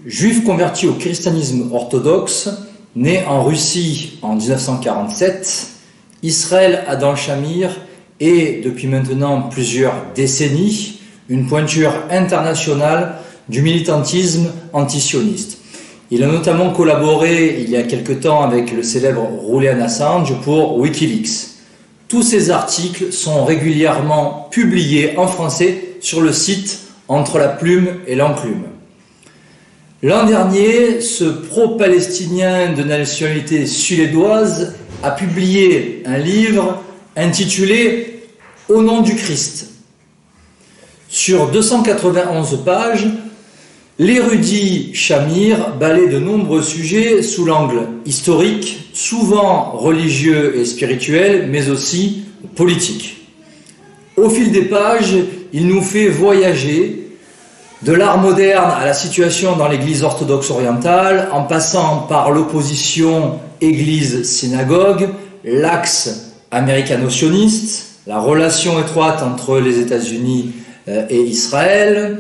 Juif converti au christianisme orthodoxe, né en Russie en 1947, Israël Adam Shamir est, depuis maintenant plusieurs décennies, une pointure internationale du militantisme antisioniste. Il a notamment collaboré il y a quelque temps avec le célèbre Julian Assange pour Wikileaks. Tous ces articles sont régulièrement publiés en français sur le site Entre la plume et l'enclume. L'an dernier, ce pro-palestinien de nationalité suédoise a publié un livre intitulé « Au nom du Christ ». Sur 291 pages, l'érudit Shamir balaie de nombreux sujets sous l'angle historique, souvent religieux et spirituel, mais aussi politique. Au fil des pages, il nous fait voyager de l'art moderne à la situation dans l'Église orthodoxe orientale, en passant par l'opposition Église-synagogue, l'axe américano-sioniste, la relation étroite entre les États-Unis et Israël,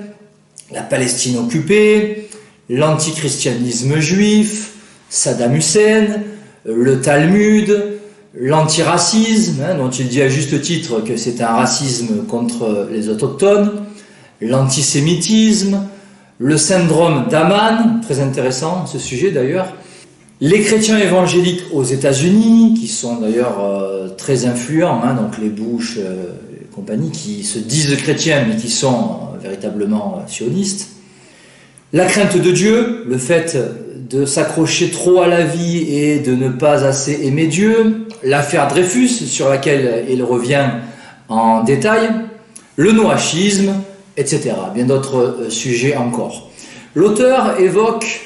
la Palestine occupée, l'antichristianisme juif, Saddam Hussein, le Talmud, l'antiracisme, dont il dit à juste titre que c'est un racisme contre les autochtones, l'antisémitisme, le syndrome d'Aman, très intéressant ce sujet d'ailleurs, les chrétiens évangéliques aux États-Unis, qui sont d'ailleurs très influents, donc les Bush et compagnie, qui se disent chrétiens mais qui sont véritablement sionistes, la crainte de Dieu, le fait de s'accrocher trop à la vie et de ne pas assez aimer Dieu, l'affaire Dreyfus, sur laquelle il revient en détail, le noachisme, etc. Bien d'autres sujets encore. L'auteur évoque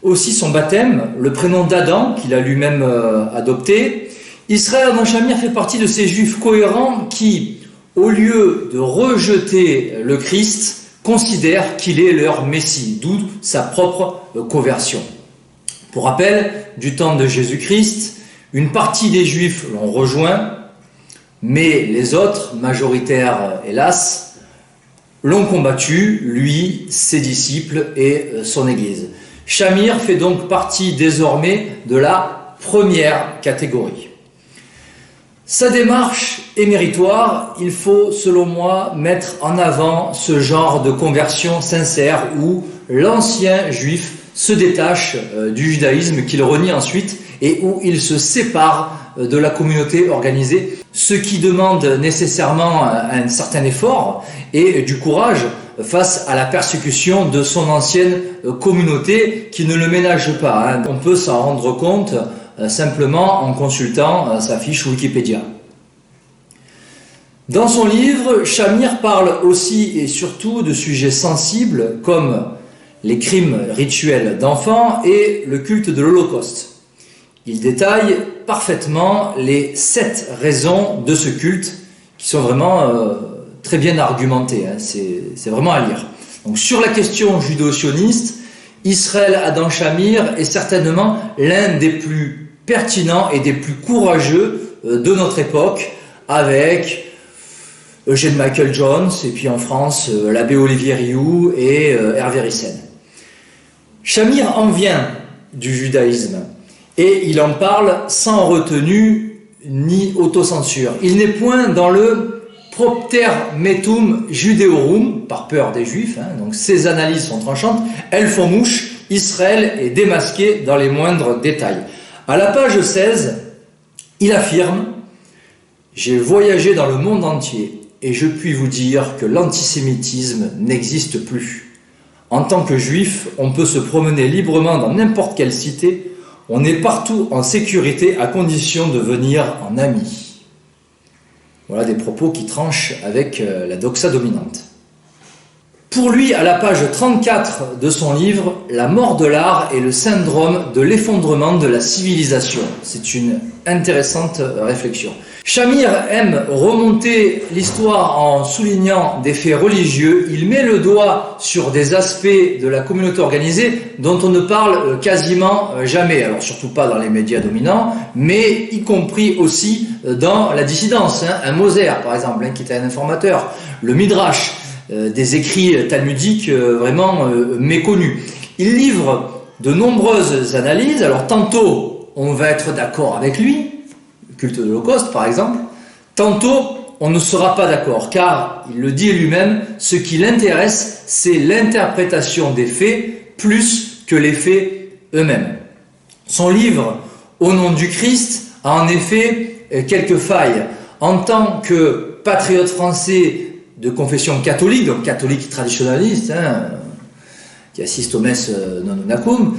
aussi son baptême, le prénom d'Adam, qu'il a lui-même adopté. Israël Adam Shamir fait partie de ces juifs cohérents qui, au lieu de rejeter le Christ, considèrent qu'il est leur Messie, d'où sa propre conversion. Pour rappel, du temps de Jésus-Christ, une partie des Juifs l'ont rejoint, mais les autres, majoritaires hélas, l'ont combattu, lui, ses disciples et son Église. Shamir fait donc partie désormais de la première catégorie. Sa démarche est méritoire, il faut selon moi mettre en avant ce genre de conversion sincère où l'ancien juif se détache du judaïsme qu'il renie ensuite et où il se sépare de la communauté organisée, ce qui demande nécessairement un certain effort et du courage face à la persécution de son ancienne communauté qui ne le ménage pas. On peut s'en rendre compte simplement en consultant sa fiche Wikipédia. Dans son livre, Shamir parle aussi et surtout de sujets sensibles comme les crimes rituels d'enfants et le culte de l'Holocauste. Il détaille parfaitement les 7 raisons de ce culte qui sont vraiment très bien argumentées. C'est vraiment à lire. Donc, sur la question judéo-sioniste, Israël Adam Shamir est certainement l'un des plus pertinents et des plus courageux de notre époque, avec Eugène Michael Jones et puis en France l'abbé Olivier Rioux et Hervé Ryssen. Shamir en vient du judaïsme et il en parle sans retenue ni autocensure. Il n'est point dans le propter metum judeorum, par peur des juifs, donc ses analyses sont tranchantes, elles font mouche, Israël est démasqué dans les moindres détails. À la page 16, il affirme « J'ai voyagé dans le monde entier et je puis vous dire que l'antisémitisme n'existe plus. En tant que juif, on peut se promener librement dans n'importe quelle cité, on est partout en sécurité à condition de venir en ami. » Voilà des propos qui tranchent avec la doxa dominante. Pour lui, à la page 34 de son livre, la mort de l'art est le syndrome de l'effondrement de la civilisation. C'est une intéressante réflexion. Shamir aime remonter l'histoire en soulignant des faits religieux. Il met le doigt sur des aspects de la communauté organisée dont on ne parle quasiment jamais. Alors surtout pas dans les médias dominants, mais y compris aussi dans la dissidence. Un Moser, par exemple, qui était un informateur. Le Midrash, des écrits talmudiques vraiment méconnus. Il livre de nombreuses analyses. Alors tantôt on va être d'accord avec lui, le culte de l'Holocauste par exemple, tantôt on ne sera pas d'accord, car il le dit lui-même, ce qui l'intéresse, c'est l'interprétation des faits plus que les faits eux-mêmes. Son livre « Au nom du Christ » a en effet quelques failles. En tant que patriote français de confession catholique, donc catholique traditionnaliste, qui assiste aux messes non unacum,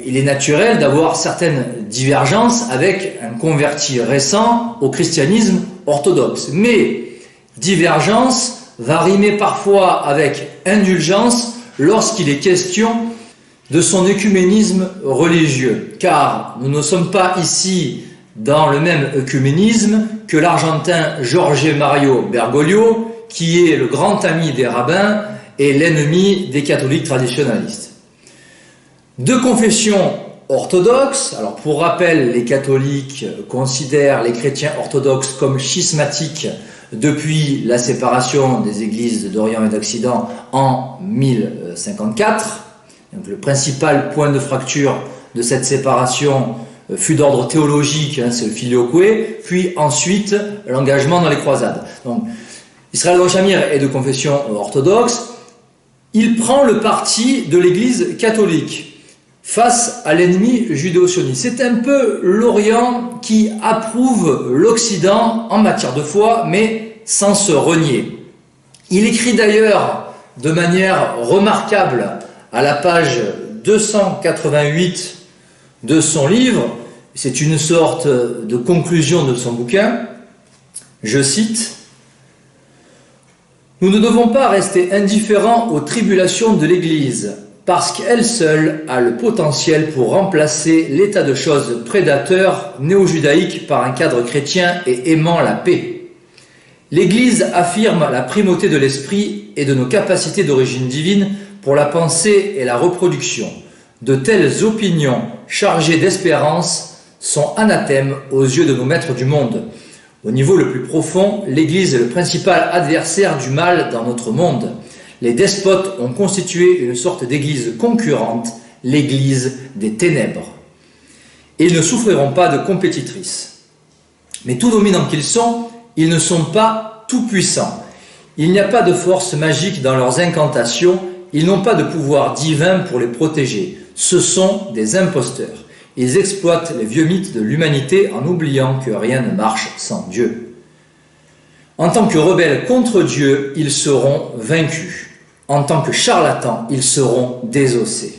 il est naturel d'avoir certaines divergences avec un converti récent au christianisme orthodoxe. Mais divergence va rimer parfois avec indulgence lorsqu'il est question de son œcuménisme religieux, car nous ne sommes pas ici dans le même œcuménisme que l'Argentin Jorge Mario Bergoglio, qui est le grand ami des rabbins et l'ennemi des catholiques traditionnalistes. De confession orthodoxe, alors pour rappel, les catholiques considèrent les chrétiens orthodoxes comme schismatiques depuis la séparation des églises d'Orient et d'Occident en 1054. Donc le principal point de fracture de cette séparation fut d'ordre théologique, c'est le filioque, puis ensuite l'engagement dans les croisades. Donc Israël Adon Shamir est de confession orthodoxe. Il prend le parti de l'Église catholique face à l'ennemi judéo-sioniste. C'est un peu l'Orient qui approuve l'Occident en matière de foi, mais sans se renier. Il écrit d'ailleurs de manière remarquable à la page 288 de son livre, c'est une sorte de conclusion de son bouquin, je cite: « Nous ne devons pas rester indifférents aux tribulations de l'Église, parce qu'elle seule a le potentiel pour remplacer l'état de choses prédateur néo-judaïque par un cadre chrétien et aimant la paix. L'Église affirme la primauté de l'esprit et de nos capacités d'origine divine pour la pensée et la reproduction. De telles opinions chargées d'espérance sont anathèmes aux yeux de nos maîtres du monde. Au niveau le plus profond, l'Église est le principal adversaire du mal dans notre monde. Les despotes ont constitué une sorte d'église concurrente, l'église des ténèbres. Et ils ne souffriront pas de compétitrices. Mais tout dominants qu'ils sont, ils ne sont pas tout-puissants. Il n'y a pas de force magique dans leurs incantations, ils n'ont pas de pouvoir divin pour les protéger. Ce sont des imposteurs. Ils exploitent les vieux mythes de l'humanité en oubliant que rien ne marche sans Dieu. En tant que rebelles contre Dieu, ils seront vaincus. En tant que charlatans, ils seront désossés.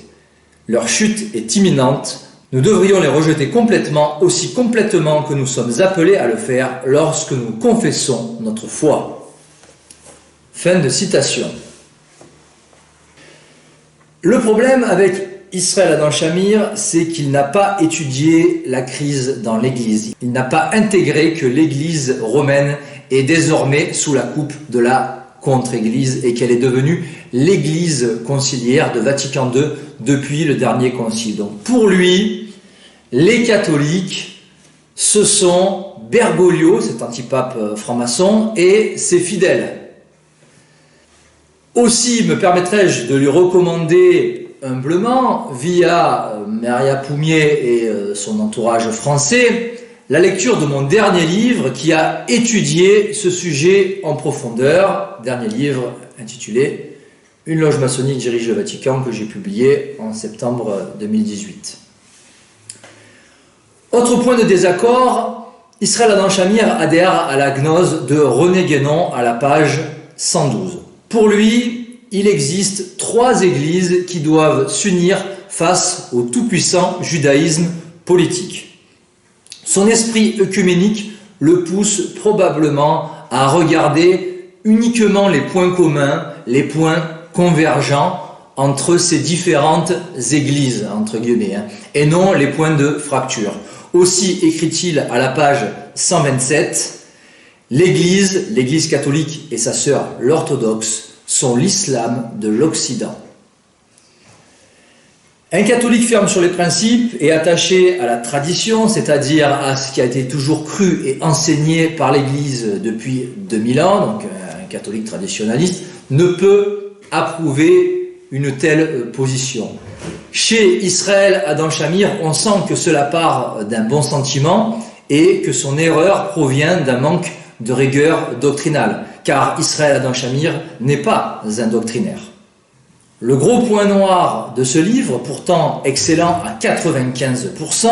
Leur chute est imminente. Nous devrions les rejeter complètement, aussi complètement que nous sommes appelés à le faire lorsque nous confessons notre foi. » Fin de citation. Le problème avec Israël Adon Shamir, c'est qu'il n'a pas étudié la crise dans l'Église. Il n'a pas intégré que l'Église romaine est désormais sous la coupe de la contre-Église et qu'elle est devenue l'Église conciliaire de Vatican II depuis le dernier concile. Donc pour lui, les catholiques, ce sont Bergoglio, cet antipape franc-maçon, et ses fidèles. Aussi me permettrais-je de lui recommander humblement, via Maria Poumier et son entourage français, la lecture de mon dernier livre qui a étudié ce sujet en profondeur, dernier livre intitulé « Une loge maçonnique dirige le Vatican » que j'ai publié en septembre 2018. Autre point de désaccord, Israël Adon Shamir adhère à la gnose de René Guénon à la page 112. Pour lui, il existe 3 églises qui doivent s'unir face au tout-puissant judaïsme politique. Son esprit œcuménique le pousse probablement à regarder uniquement les points communs, les points convergents entre ces différentes églises, entre guillemets, et non les points de fracture. Aussi écrit-il à la page 127, « l'Église catholique et sa sœur l'orthodoxe sont l'islam de l'Occident. » Un catholique ferme sur les principes et attaché à la tradition, c'est-à-dire à ce qui a été toujours cru et enseigné par l'Église depuis 2000 ans, donc un catholique traditionnaliste, ne peut approuver une telle position. Chez Israël Adam Shamir, on sent que cela part d'un bon sentiment et que son erreur provient d'un manque de rigueur doctrinale, car Israël Adam Shamir n'est pas un doctrinaire. Le gros point noir de ce livre, pourtant excellent à 95%,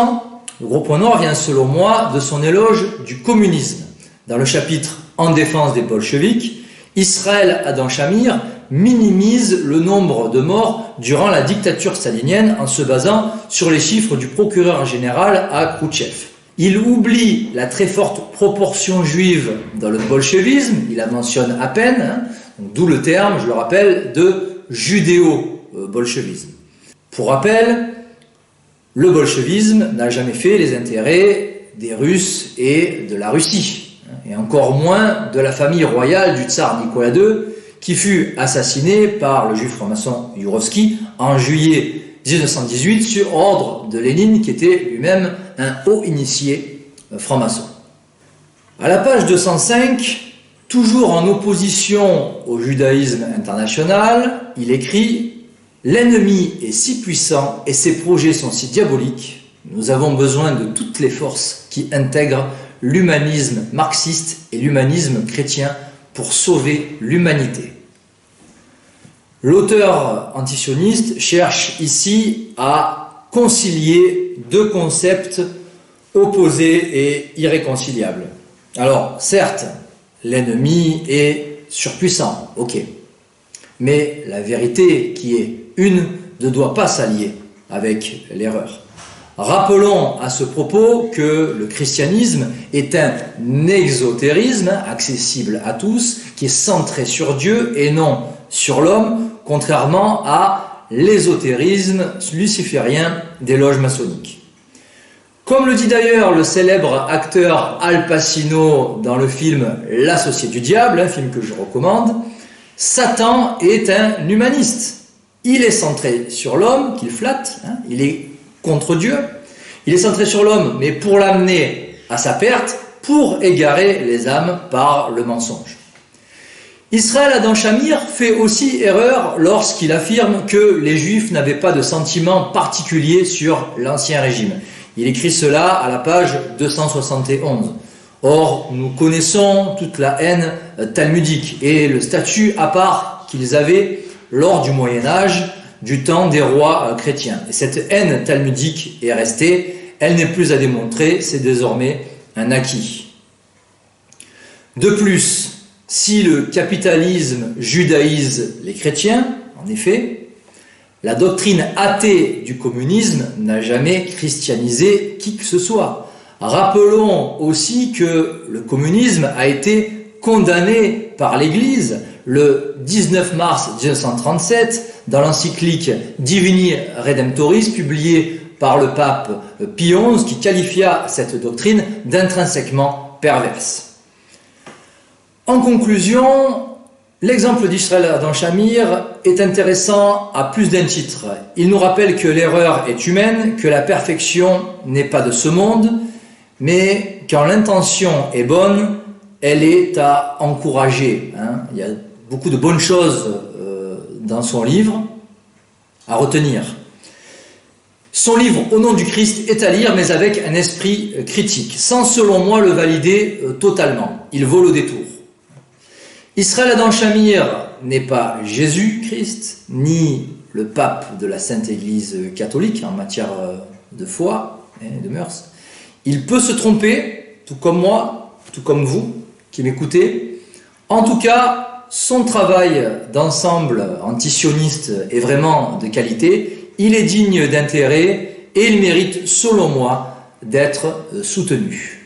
le gros point noir vient selon moi de son éloge du communisme. Dans le chapitre « En défense des bolcheviks », Israël Adam Shamir minimise le nombre de morts durant la dictature stalinienne en se basant sur les chiffres du procureur général à Khrouchtchev. Il oublie la très forte proportion juive dans le bolchevisme, il la mentionne à peine, d'où le terme, je le rappelle, de judéo-bolchevisme. Pour rappel, le bolchevisme n'a jamais fait les intérêts des Russes et de la Russie, et encore moins de la famille royale du tsar Nicolas II, qui fut assassiné par le juif franc-maçon Jurovski en juillet 1918 sur ordre de Lénine, qui était lui-même un haut initié franc-maçon. À la page 205, toujours en opposition au judaïsme international, il écrit « L'ennemi est si puissant et ses projets sont si diaboliques, nous avons besoin de toutes les forces qui intègrent l'humanisme marxiste et l'humanisme chrétien pour sauver l'humanité. » L'auteur antisioniste cherche ici à concilier deux concepts opposés et irréconciliables. Alors, certes, l'ennemi est surpuissant, ok. Mais la vérité qui est une ne doit pas s'allier avec l'erreur. Rappelons à ce propos que le christianisme est un exotérisme accessible à tous, qui est centré sur Dieu et non sur l'homme, contrairement à l'ésotérisme luciférien des loges maçonniques. Comme le dit d'ailleurs le célèbre acteur Al Pacino dans le film L'Associé du Diable, un film que je recommande, Satan est un humaniste. Il est centré sur l'homme, qu'il flatte, il est contre Dieu. Il est centré sur l'homme, mais pour l'amener à sa perte, pour égarer les âmes par le mensonge. Israël Adam Shamir fait aussi erreur lorsqu'il affirme que les Juifs n'avaient pas de sentiment particulier sur l'Ancien Régime. Il écrit cela à la page 271. Or, nous connaissons toute la haine talmudique et le statut à part qu'ils avaient lors du Moyen-Âge, du temps des rois chrétiens. Et cette haine talmudique est restée, elle n'est plus à démontrer, c'est désormais un acquis. De plus, si le capitalisme judaïse les chrétiens, en effet, la doctrine athée du communisme n'a jamais christianisé qui que ce soit. Rappelons aussi que le communisme a été condamné par l'Église le 19 mars 1937 dans l'encyclique Divini Redemptoris publiée par le pape Pie XI qui qualifia cette doctrine d'intrinsèquement perverse. En conclusion, l'exemple d'Israël Adam Shamir est intéressant à plus d'un titre. Il nous rappelle que l'erreur est humaine, que la perfection n'est pas de ce monde, mais quand l'intention est bonne, elle est à encourager. Il y a beaucoup de bonnes choses dans son livre à retenir. Son livre « Au nom du Christ » est à lire, mais avec un esprit critique, sans selon moi le valider totalement. Il vaut le détour. Israël Adam Shamir n'est pas Jésus-Christ, ni le pape de la Sainte Église catholique en matière de foi et de mœurs. Il peut se tromper, tout comme moi, tout comme vous, qui m'écoutez. En tout cas, son travail d'ensemble antisioniste est vraiment de qualité. Il est digne d'intérêt et il mérite, selon moi, d'être soutenu.